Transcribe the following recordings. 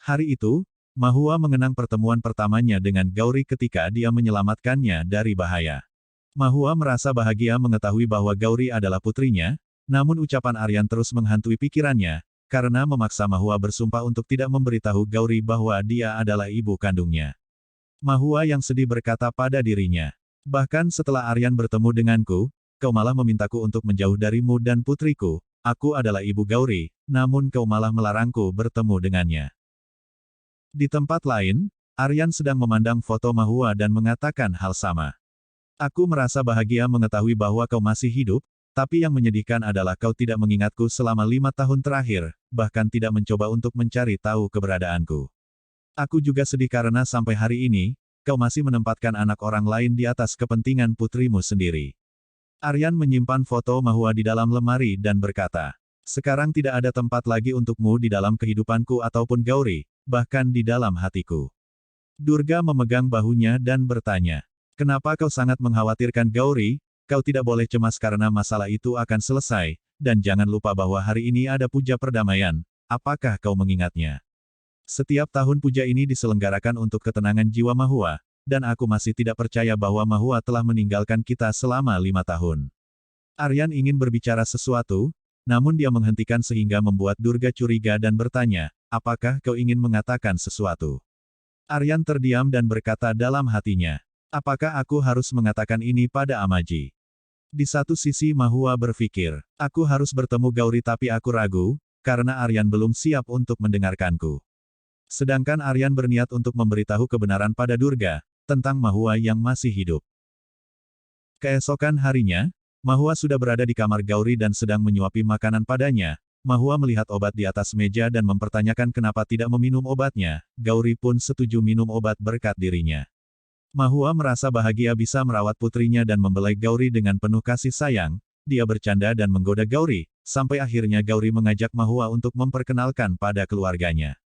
Hari itu, Mahua mengenang pertemuan pertamanya dengan Gauri ketika dia menyelamatkannya dari bahaya. Mahua merasa bahagia mengetahui bahwa Gauri adalah putrinya, namun ucapan Aryan terus menghantui pikirannya, karena memaksa Mahua bersumpah untuk tidak memberitahu Gauri bahwa dia adalah ibu kandungnya. Mahua yang sedih berkata pada dirinya, "Bahkan setelah Aryan bertemu denganku, kau malah memintaku untuk menjauh darimu dan putriku. Aku adalah ibu Gauri, namun kau malah melarangku bertemu dengannya." Di tempat lain, Aryan sedang memandang foto Mahua dan mengatakan hal sama. "Aku merasa bahagia mengetahui bahwa kau masih hidup, tapi yang menyedihkan adalah kau tidak mengingatku selama 5 tahun terakhir, bahkan tidak mencoba untuk mencari tahu keberadaanku. Aku juga sedih karena sampai hari ini, kau masih menempatkan anak orang lain di atas kepentingan putrimu sendiri." Aryan menyimpan foto Mahua di dalam lemari dan berkata, "Sekarang tidak ada tempat lagi untukmu di dalam kehidupanku ataupun Gauri, bahkan di dalam hatiku." Durga memegang bahunya dan bertanya, "Kenapa kau sangat mengkhawatirkan Gauri? Kau tidak boleh cemas karena masalah itu akan selesai, dan jangan lupa bahwa hari ini ada puja perdamaian. Apakah kau mengingatnya? Setiap tahun puja ini diselenggarakan untuk ketenangan jiwa Mahua, dan aku masih tidak percaya bahwa Mahua telah meninggalkan kita selama 5 tahun." Aryan ingin berbicara sesuatu, namun dia menghentikan sehingga membuat Durga curiga dan bertanya, "Apakah kau ingin mengatakan sesuatu?" Aryan terdiam dan berkata dalam hatinya, "Apakah aku harus mengatakan ini pada Amaji?" Di satu sisi Mahua berpikir, "Aku harus bertemu Gauri tapi aku ragu, karena Aryan belum siap untuk mendengarkanku." Sedangkan Aryan berniat untuk memberitahu kebenaran pada Durga, tentang Mahua yang masih hidup. Keesokan harinya, Mahua sudah berada di kamar Gauri dan sedang menyuapi makanan padanya. Mahua melihat obat di atas meja dan mempertanyakan kenapa tidak meminum obatnya. Gauri pun setuju minum obat berkat dirinya. Mahua merasa bahagia bisa merawat putrinya dan membelai Gauri dengan penuh kasih sayang. Dia bercanda dan menggoda Gauri, sampai akhirnya Gauri mengajak Mahua untuk memperkenalkan pada keluarganya.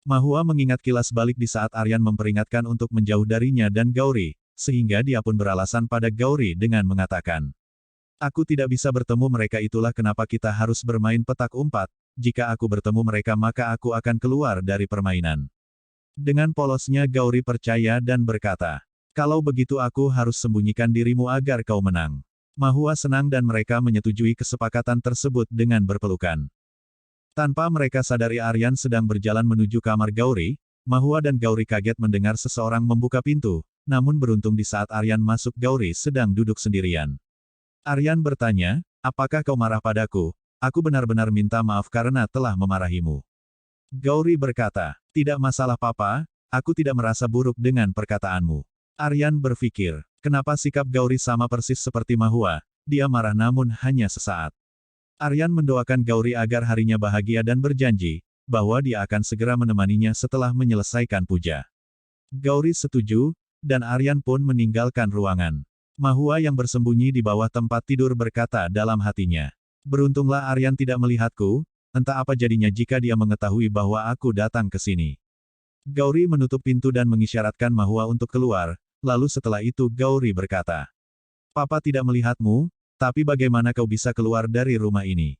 Mahua mengingat kilas balik di saat Aryan memperingatkan untuk menjauh darinya dan Gauri, sehingga dia pun beralasan pada Gauri dengan mengatakan, "Aku tidak bisa bertemu mereka, itulah kenapa kita harus bermain petak umpet. Jika aku bertemu mereka maka aku akan keluar dari permainan." Dengan polosnya Gauri percaya dan berkata, "Kalau begitu aku harus sembunyikan dirimu agar kau menang." Mahua senang dan mereka menyetujui kesepakatan tersebut dengan berpelukan. Tanpa mereka sadari Aryan sedang berjalan menuju kamar Gauri. Mahua dan Gauri kaget mendengar seseorang membuka pintu, namun beruntung di saat Aryan masuk Gauri sedang duduk sendirian. Aryan bertanya, "Apakah kau marah padaku? Aku benar-benar minta maaf karena telah memarahimu." Gauri berkata, "Tidak masalah Papa, aku tidak merasa buruk dengan perkataanmu." Aryan berpikir, kenapa sikap Gauri sama persis seperti Mahua, dia marah namun hanya sesaat. Aryan mendoakan Gauri agar harinya bahagia dan berjanji, bahwa dia akan segera menemaninya setelah menyelesaikan puja. Gauri setuju, dan Aryan pun meninggalkan ruangan. Mahua yang bersembunyi di bawah tempat tidur berkata dalam hatinya, "Beruntunglah Aryan tidak melihatku, entah apa jadinya jika dia mengetahui bahwa aku datang ke sini." Gauri menutup pintu dan mengisyaratkan Mahua untuk keluar, lalu setelah itu Gauri berkata, "Papa tidak melihatmu, tapi bagaimana kau bisa keluar dari rumah ini?"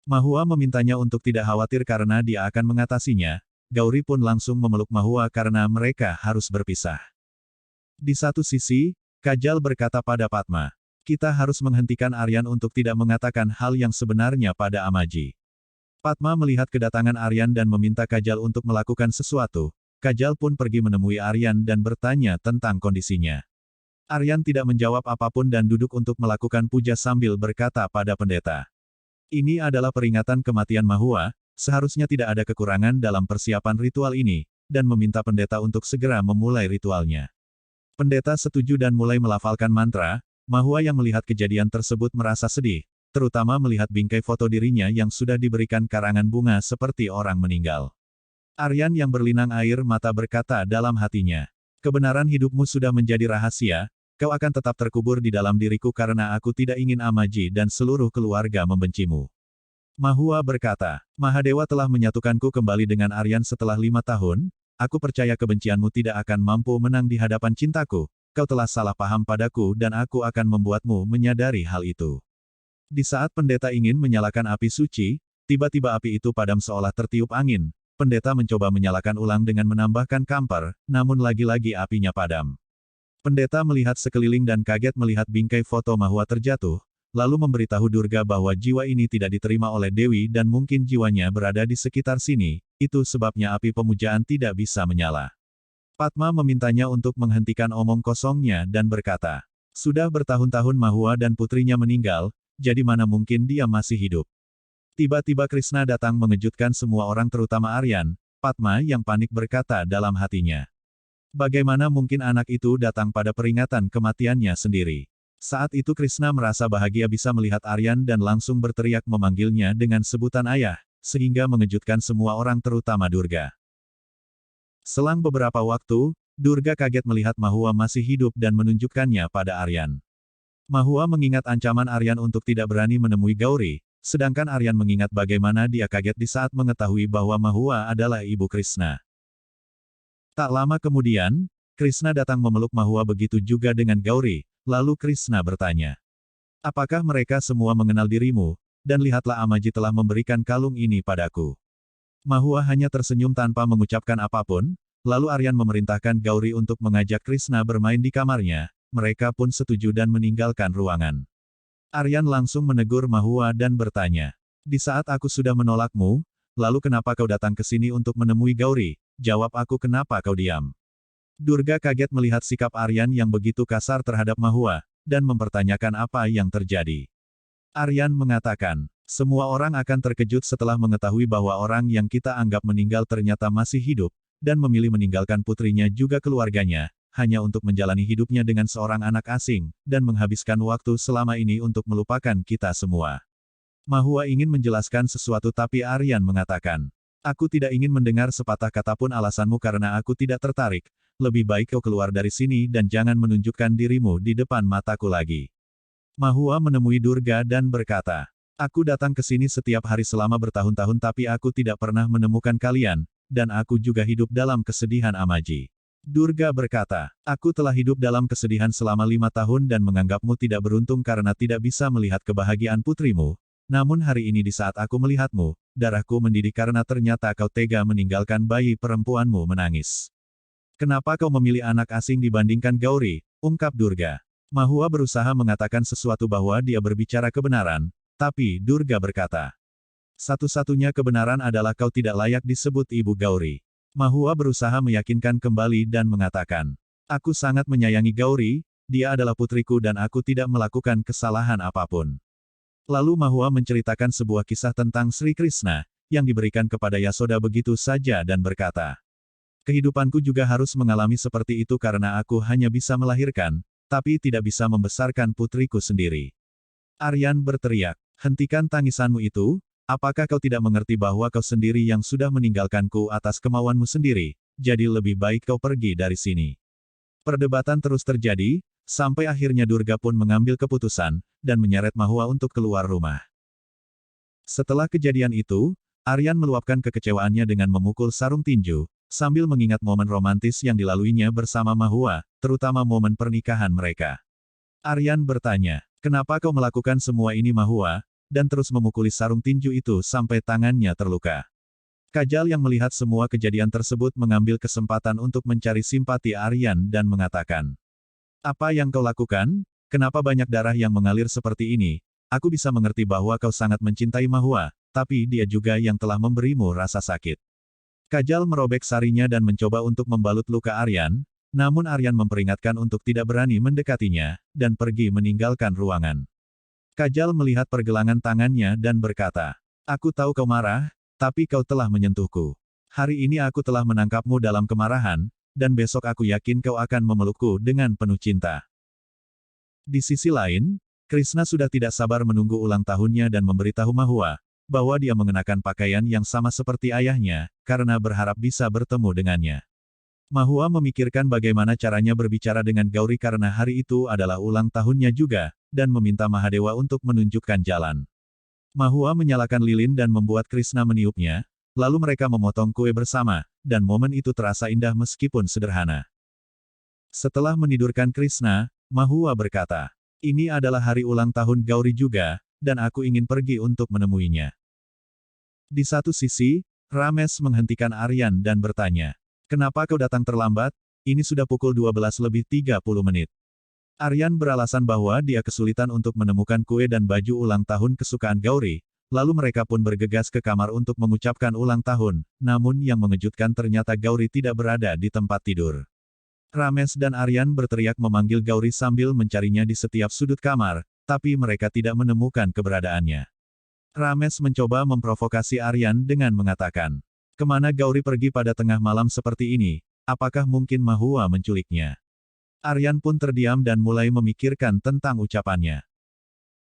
Mahua memintanya untuk tidak khawatir karena dia akan mengatasinya. Gauri pun langsung memeluk Mahua karena mereka harus berpisah. Di satu sisi, Kajal berkata pada Padma, "Kita harus menghentikan Aryan untuk tidak mengatakan hal yang sebenarnya pada Amaji." Padma melihat kedatangan Aryan dan meminta Kajal untuk melakukan sesuatu. Kajal pun pergi menemui Aryan dan bertanya tentang kondisinya. Aryan tidak menjawab apapun dan duduk untuk melakukan puja sambil berkata pada pendeta, "Ini adalah peringatan kematian Mahua, seharusnya tidak ada kekurangan dalam persiapan ritual ini," dan meminta pendeta untuk segera memulai ritualnya. Pendeta setuju dan mulai melafalkan mantra. Mahua yang melihat kejadian tersebut merasa sedih, terutama melihat bingkai foto dirinya yang sudah diberikan karangan bunga seperti orang meninggal. Aryan yang berlinang air mata berkata dalam hatinya, "Kebenaran hidupmu sudah menjadi rahasia, kau akan tetap terkubur di dalam diriku karena aku tidak ingin Amaji dan seluruh keluarga membencimu." Mahua berkata, "Mahadewa telah menyatukanku kembali dengan Aryan setelah 5 tahun, aku percaya kebencianmu tidak akan mampu menang di hadapan cintaku, kau telah salah paham padaku dan aku akan membuatmu menyadari hal itu." Di saat pendeta ingin menyalakan api suci, tiba-tiba api itu padam seolah tertiup angin. Pendeta mencoba menyalakan ulang dengan menambahkan kamper, namun lagi-lagi apinya padam. Pendeta melihat sekeliling dan kaget melihat bingkai foto Mahua terjatuh, lalu memberitahu Durga bahwa jiwa ini tidak diterima oleh Dewi dan mungkin jiwanya berada di sekitar sini, itu sebabnya api pemujaan tidak bisa menyala. Padma memintanya untuk menghentikan omong kosongnya dan berkata, sudah bertahun-tahun Mahua dan putrinya meninggal, jadi mana mungkin dia masih hidup. Tiba-tiba Krishna datang mengejutkan semua orang terutama Aryan. Padma yang panik berkata dalam hatinya. Bagaimana mungkin anak itu datang pada peringatan kematiannya sendiri? Saat itu Krishna merasa bahagia bisa melihat Aryan dan langsung berteriak memanggilnya dengan sebutan ayah, sehingga mengejutkan semua orang terutama Durga. Selang beberapa waktu, Durga kaget melihat Mahua masih hidup dan menunjukkannya pada Aryan. Mahua mengingat ancaman Aryan untuk tidak berani menemui Gauri, sedangkan Aryan mengingat bagaimana dia kaget di saat mengetahui bahwa Mahua adalah ibu Krishna. Tak lama kemudian, Krishna datang memeluk Mahua begitu juga dengan Gauri, lalu Krishna bertanya. Apakah mereka semua mengenal dirimu, dan lihatlah Amaji telah memberikan kalung ini padaku. Mahua hanya tersenyum tanpa mengucapkan apapun, lalu Aryan memerintahkan Gauri untuk mengajak Krishna bermain di kamarnya, mereka pun setuju dan meninggalkan ruangan. Aryan langsung menegur Mahua dan bertanya, di saat aku sudah menolakmu, lalu kenapa kau datang ke sini untuk menemui Gauri? Jawab aku kenapa kau diam. Durga kaget melihat sikap Aryan yang begitu kasar terhadap Mahua, dan mempertanyakan apa yang terjadi. Aryan mengatakan, semua orang akan terkejut setelah mengetahui bahwa orang yang kita anggap meninggal ternyata masih hidup, dan memilih meninggalkan putrinya juga keluarganya, hanya untuk menjalani hidupnya dengan seorang anak asing, dan menghabiskan waktu selama ini untuk melupakan kita semua. Mahua ingin menjelaskan sesuatu tapi Aryan mengatakan, aku tidak ingin mendengar sepatah kata pun alasanmu karena aku tidak tertarik, lebih baik kau keluar dari sini dan jangan menunjukkan dirimu di depan mataku lagi. Mahua menemui Durga dan berkata, aku datang ke sini setiap hari selama bertahun-tahun tapi aku tidak pernah menemukan kalian, dan aku juga hidup dalam kesedihan Amaji. Durga berkata, aku telah hidup dalam kesedihan selama 5 tahun dan menganggapmu tidak beruntung karena tidak bisa melihat kebahagiaan putrimu. Namun hari ini di saat aku melihatmu, darahku mendidih karena ternyata kau tega meninggalkan bayi perempuanmu menangis. Kenapa kau memilih anak asing dibandingkan Gauri? Ungkap Durga. Mahua berusaha mengatakan sesuatu bahwa dia berbicara kebenaran, tapi Durga berkata, satu-satunya kebenaran adalah kau tidak layak disebut ibu Gauri. Mahua berusaha meyakinkan kembali dan mengatakan, aku sangat menyayangi Gauri, dia adalah putriku dan aku tidak melakukan kesalahan apapun. Lalu Mahua menceritakan sebuah kisah tentang Sri Krishna, yang diberikan kepada Yasoda begitu saja dan berkata, kehidupanku juga harus mengalami seperti itu karena aku hanya bisa melahirkan, tapi tidak bisa membesarkan putriku sendiri. Aryan berteriak, hentikan tangisanmu itu. Apakah kau tidak mengerti bahwa kau sendiri yang sudah meninggalkanku atas kemauanmu sendiri, jadi lebih baik kau pergi dari sini. Perdebatan terus terjadi, sampai akhirnya Durga pun mengambil keputusan, dan menyeret Mahua untuk keluar rumah. Setelah kejadian itu, Aryan meluapkan kekecewaannya dengan memukul sarung tinju, sambil mengingat momen romantis yang dilaluinya bersama Mahua, terutama momen pernikahan mereka. Aryan bertanya, kenapa kau melakukan semua ini Mahua? Dan terus memukuli sarung tinju itu sampai tangannya terluka. Kajal yang melihat semua kejadian tersebut mengambil kesempatan untuk mencari simpati Aryan dan mengatakan, apa yang kau lakukan? Kenapa banyak darah yang mengalir seperti ini? Aku bisa mengerti bahwa kau sangat mencintai Mahua, tapi dia juga yang telah memberimu rasa sakit. Kajal merobek sarinya dan mencoba untuk membalut luka Aryan, namun Aryan memperingatkan untuk tidak berani mendekatinya, dan pergi meninggalkan ruangan. Kajal melihat pergelangan tangannya dan berkata, aku tahu kau marah, tapi kau telah menyentuhku. Hari ini aku telah menangkapmu dalam kemarahan, dan besok aku yakin kau akan memelukku dengan penuh cinta. Di sisi lain, Krishna sudah tidak sabar menunggu ulang tahunnya dan memberitahu Mahua, bahwa dia mengenakan pakaian yang sama seperti ayahnya, karena berharap bisa bertemu dengannya. Mahua memikirkan bagaimana caranya berbicara dengan Gauri karena hari itu adalah ulang tahunnya juga, dan meminta Mahadewa untuk menunjukkan jalan. Mahua menyalakan lilin dan membuat Krishna meniupnya, lalu mereka memotong kue bersama, dan momen itu terasa indah meskipun sederhana. Setelah menidurkan Krishna, Mahua berkata, ini adalah hari ulang tahun Gauri juga, dan aku ingin pergi untuk menemuinya. Di satu sisi, Rames menghentikan Aryan dan bertanya. Kenapa kau datang terlambat? Ini sudah pukul 12 lebih 30 menit. Aryan beralasan bahwa dia kesulitan untuk menemukan kue dan baju ulang tahun kesukaan Gauri, lalu mereka pun bergegas ke kamar untuk mengucapkan ulang tahun, namun yang mengejutkan ternyata Gauri tidak berada di tempat tidur. Rames dan Aryan berteriak memanggil Gauri sambil mencarinya di setiap sudut kamar, tapi mereka tidak menemukan keberadaannya. Rames mencoba memprovokasi Aryan dengan mengatakan, "Kemana Gauri pergi pada tengah malam seperti ini? Apakah mungkin Mahua menculiknya?" Aryan pun terdiam dan mulai memikirkan tentang ucapannya.